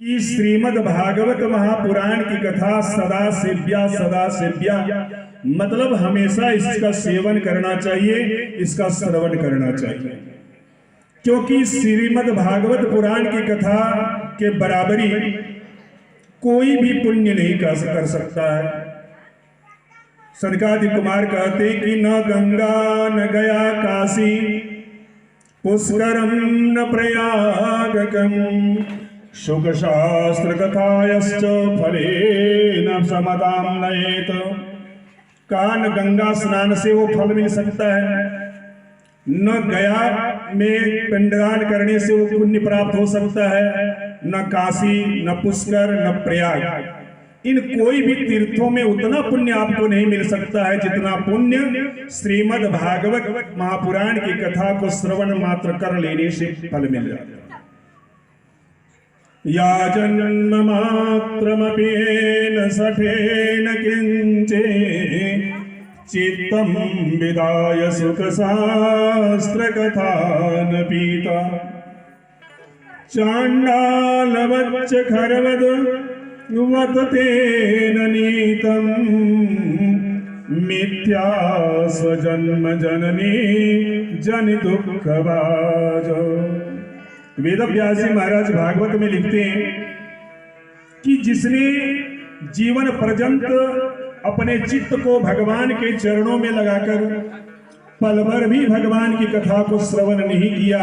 कि श्रीमद् भागवत महापुराण की कथा सदा सेव्या मतलब हमेशा इसका सेवन करना चाहिए, इसका श्रवण करना चाहिए, क्योंकि श्रीमद् भागवत पुराण की कथा के बराबरी कोई भी पुण्य नहीं कर सकता है। सनकादिक कुमार कहते कि न गंगा न गया काशी पुष्करम न प्रयागकम शुक शास्त्र कथायश्च फले न समदाम नयेत। कहा न गंगा स्नान से वो फल मिल सकता है, न गया में पिंडदान करने से वो पुण्य प्राप्त हो सकता है, न काशी न पुष्कर न प्रयाग, इन कोई भी तीर्थों में उतना पुण्य आपको नहीं मिल सकता है जितना पुण्य श्रीमद् भागवत महापुराण की कथा को श्रवण मात्र कर लेने से फल मिल जाता है। या जन्म मात्रमपेन सठेन किंचे चित्तम विदाय सुख शास्त्र कथान पीता चांडालवच्च खरवद वततेन नीतम मिथ्या स्वजन्म जननी जन दुःखभाज। वेद व्यास जी महाराज भागवत में लिखते हैं कि जिसने जीवन पर्यंत अपने चित्त को भगवान के चरणों में लगाकर पल भर भी भगवान की कथा को श्रवण नहीं किया,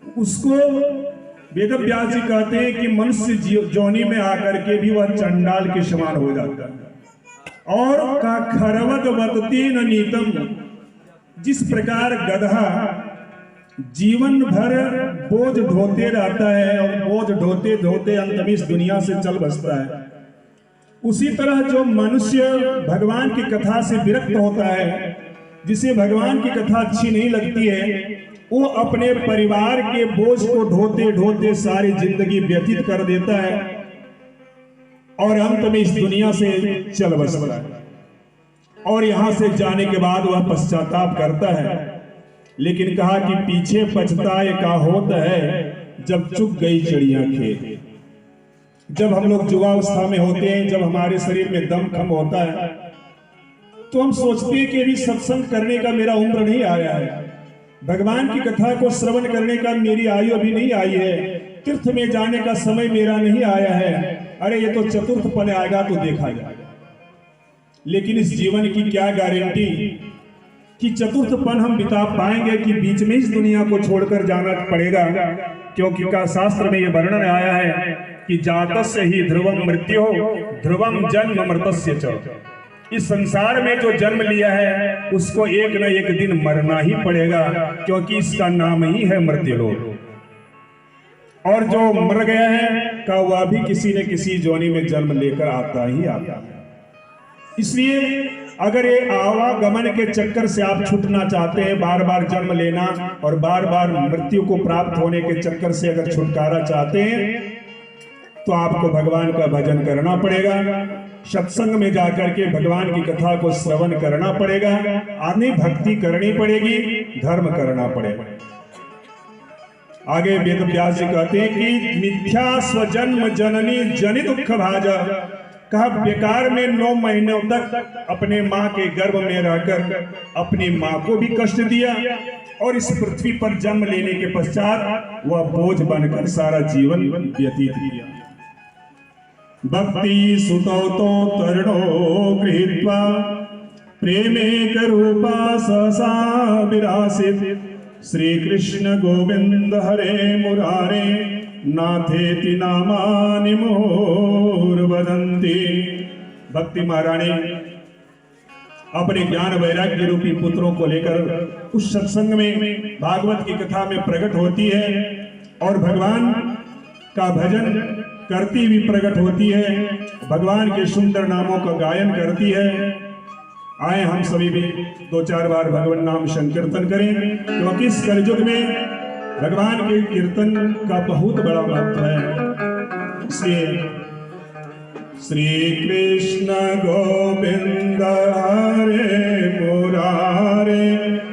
उसको वेद व्यास जी कहते हैं कि मनुष्य जोनी में आकर के भी वह चंडाल के समान हो जाता है। और का खरवत वततेन नीतम, जिस प्रकार गधा जीवन भर बोझ ढोते रहता है और बोझ ढोते ढोते अंत में इस दुनिया से चल बसता है, उसी तरह जो मनुष्य भगवान की कथा से विरक्त होता है, जिसे भगवान की कथा अच्छी नहीं लगती है, वो अपने परिवार के बोझ को ढोते ढोते सारी जिंदगी व्यतीत कर देता है और अंत में इस दुनिया से चल बसता है। और यहां से जाने के बाद वह पश्चाताप करता है, लेकिन कहा कि पीछे पछताए का होता है जब चुग गई चिड़िया खेत। जब हम लोग युवावस्था में होते हैं, जब हमारे शरीर में दम खम होता है, तो हम सोचते हैं कि अभी सत्संग करने का मेरा उम्र नहीं आया है, भगवान की कथा को श्रवण करने का मेरी आयु अभी नहीं आई है, तीर्थ में जाने का समय मेरा नहीं आया है, अरे ये तो चतुर्थ पन आएगा तो देखा जाएगा। लेकिन इस जीवन की क्या गारंटी कि चतुर्थ पन हम बिता पाएंगे कि बीच में इस दुनिया को छोड़कर जाना पड़ेगा। क्योंकि का शास्त्र में ये वर्णन आया है कि जातस्य ही ध्रुवम मृत्यु ध्रुवम जन्म मृतस्य च। इस संसार में जो जन्म लिया है उसको एक न एक दिन मरना ही पड़ेगा, क्योंकि इसका नाम ही है मृत्युलोक। और जो मर गया है का वह भी किसी न किसी जोनी में जन्म लेकर आता ही आता है। इसलिए अगर ये आवागमन के चक्कर से आप छूटना चाहते हैं, बार बार जन्म लेना और बार बार मृत्यु को प्राप्त होने के चक्कर से अगर छुटकारा चाहते हैं, तो आपको भगवान का भजन करना पड़ेगा, सत्संग में जाकर के भगवान की कथा को श्रवण करना पड़ेगा, आने भक्ति करनी पड़ेगी, धर्म करना पड़ेगा। आगे वेद व्यास जी कहते हैं कि मिथ्या स्वजन्म जननी जनि दुख भाजा। कहा बेकार में 9 महीनों तक अपने माँ के गर्भ में रहकर अपनी माँ को भी कष्ट दिया और इस पृथ्वी पर जन्म लेने के पश्चात वह बोझ बनकर सारा जीवन व्यतीत किया। भक्ति सुतौ तो तरुणो गृहीत्वा प्रेमेक रूपा सहसा विरासित श्री कृष्ण गोविंद हरे मुरारे नाथेति नामानि मोर वदन्ति। भक्ति महारानी अपने ज्ञान वैराग्य रूपी पुत्रों को लेकर उस सत्संग में भागवत की कथा में प्रकट होती है और भगवान का भजन करती हुई प्रकट होती है, भगवान के सुंदर नामों का गायन करती है। आए हम सभी भी 2-4 बार भगवान नाम संकीर्तन करें, क्योंकि इस कलयुग में भगवान के कीर्तन का बहुत बड़ा महत्व है। इसलिए श्री कृष्ण गोविंद हरे मुरारे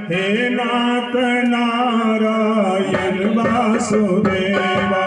हे नाथ नारायण वासुदेवा।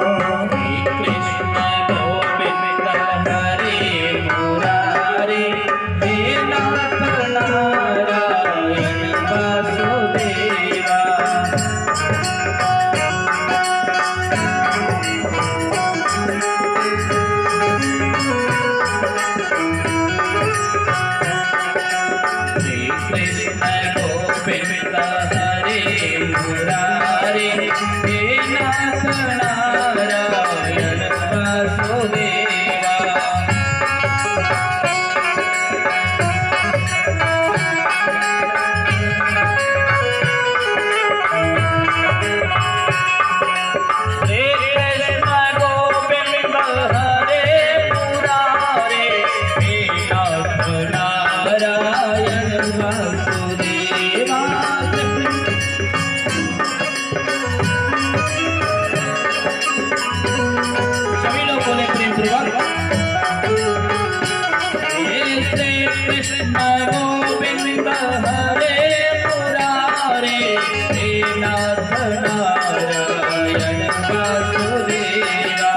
हे नाथ नारायण वासुदेवा।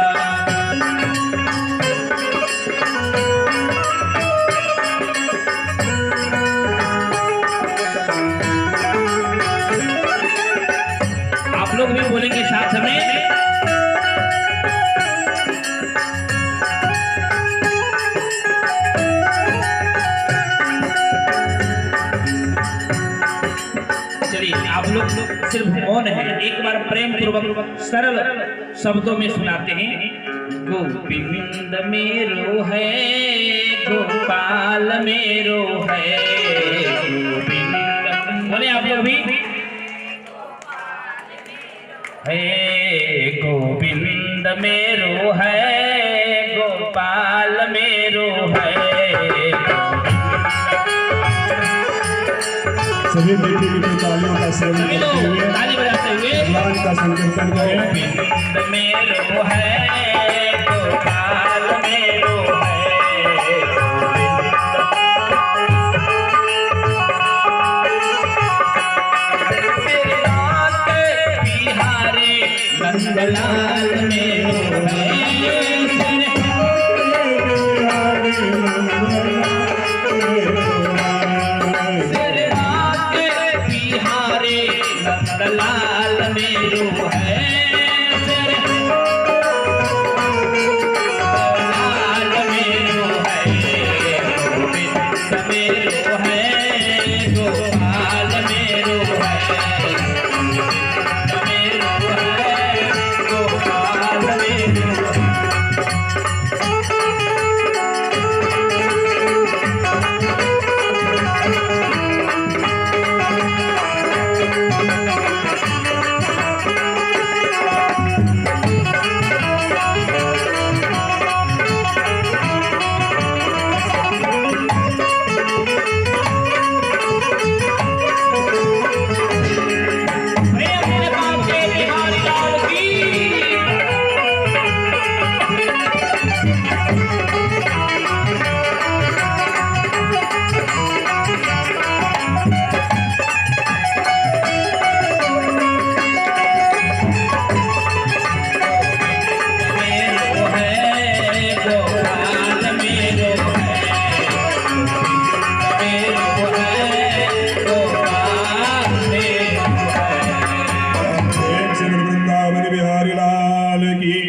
आप लोग भी बोलेंगे साथ में। आप लोग सिर्फ मौन है, एक बार प्रेम पूर्वक सरल शब्दों में सुनाते हैं। गोविंद मेरो है, गोपाल मेरो है, गोविंद बोले आप लोग भी। हे गोविंद मेरो है, गोपाल मेरो है। सभी बेटी की तालियों का सेवन करते हुए ताली बजाते हुए भगवान का संकीर्तन करें। गोविंद मेरो है, गोपाल मेरो है, बिहारी नंदलाल मेरो है। लाल मेरो है, लाल मेरो है, गोविंद मेरो है, गोपाल मेरो है, मेरो है, गोपाल मेरो है। वृंदावन बिहारी लाल की